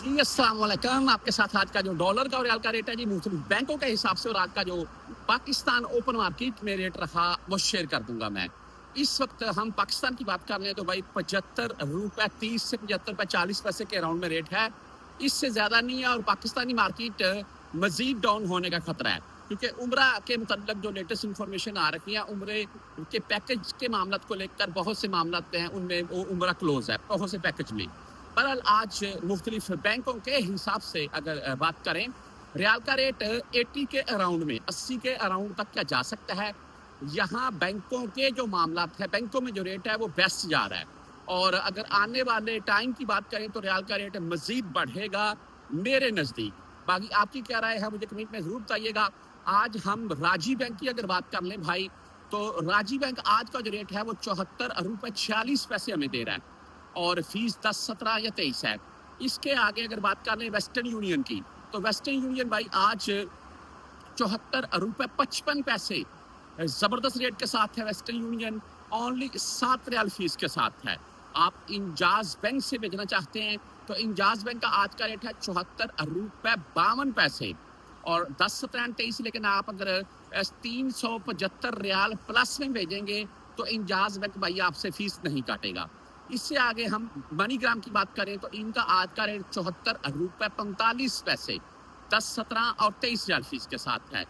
जी, अस्सलाम वालेकुम। आपके साथ आज का जो डॉलर का और रियाल का रेट है जी मुख्तलिफ बैंकों के हिसाब से और आज का जो पाकिस्तान ओपन मार्केट में रेट रहा वो शेयर कर दूंगा मैं। इस वक्त हम पाकिस्तान की बात कर लें तो भाई 75 रुपए 30 से 75 रुपए 40 पैसे के अराउंड में रेट है। इससे ज़्यादा नहीं है और पाकिस्तानी मार्केट मजीद डाउन होने का खतरा है क्योंकि उम्रा के मुतल्लक जो लेटेस्ट इन्फॉर्मेशन आ रही है उम्रे के पैकेज के मामला को लेकर बहुत से मामला हैं, उनमें वो उम्रा क्लोज है बहुत से पैकेज में। बहरहाल आज मुख्तलिफ बैंकों के हिसाब से अगर बात करें रियाल का रेट 80 के अराउंड में 80 के अराउंड तक क्या जा सकता है। यहाँ बैंकों के जो मामला है बैंकों में जो रेट है वो बेस्ट जा रहा है और अगर आने वाले टाइम की बात करें तो रियाल का रेट मजीद बढ़ेगा मेरे नज़दीक। बाकी आपकी क्या राय है मुझे कमेंट में ज़रूर बताइएगा। आज हम राजी बैंक की अगर बात कर लें भाई तो राजी बैंक आज का जो रेट है वो 74 रुपए 46 पैसे हमें दे रहा है और फीस 10 17 या 23 है। इसके आगे अगर बात कर लें वेस्टर्न यूनियन की तो वेस्टर्न यूनियन भाई आज 74 रुपए 55 पैसे ज़बरदस्त रेट के साथ है। वेस्टर्न यूनियन ओनली 7 रियाल फीस के साथ है। आप इंजाज बैंक से भेजना चाहते हैं तो इंजाज बैंक का आज का रेट है 74 रुपए 52 पैसे और 10 17 23, लेकिन आप अगर 375 रियाल प्लस में भेजेंगे तो इंजाज बैंक भाई आपसे फीस नहीं काटेगा। इससे आगे हम मनीग्राम की बात करें तो इनका आज का रेट 74 रुपए 45 पैसे 10 17 और 23 रियाल फीस के साथ है।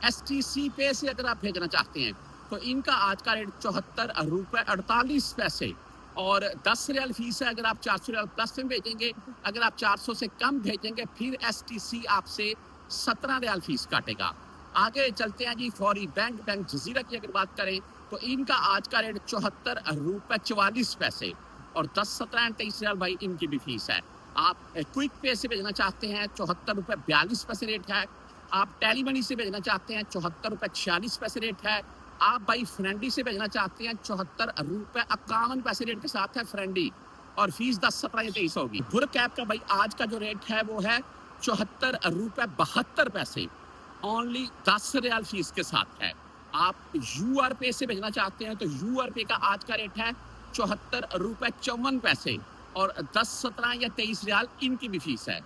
STC पे से अगर आप भेजना चाहते हैं तो इनका आज का रेट 74 रुपए 48 पैसे और 10 रियाल फीस है। अगर आप 400 रियाल प्लस में भेजेंगे, अगर आप 400 से कम भेजेंगे फिर STC आपसे 17 रियाल फीस काटेगा। आगे चलते हैं जी फौरी बैंक जजीरा की अगर बात करें तो इनका आज का रेट 74 रुपए 44 पैसे और 10 17 23 रियाल भाई इनकी भी फीस है। आप क्विक पे से भेजना चाहते हैं 74 रुपए 42 पैसे रेट है। आप टेली मनी से भेजना चाहते हैं 74 रुपए 46 पैसे रेट है। आप भाई फ्रेंडी से भेजना चाहते हैं 74 रुपए 51 पैसे रेट के साथ है फ्रेंडी और फीस 10 17 या 23 होगी। बुर कैप का भाई आज का जो रेट है वो है 74 रुपए 72 पैसे ओनली 10 रियाल फीस के साथ है। आप UR पे से भेजना चाहते हैं तो UR पे का आज का रेट है 74 रुपए 54 पैसे और 10 17 या 23 रियाल इनकी भी फीस है।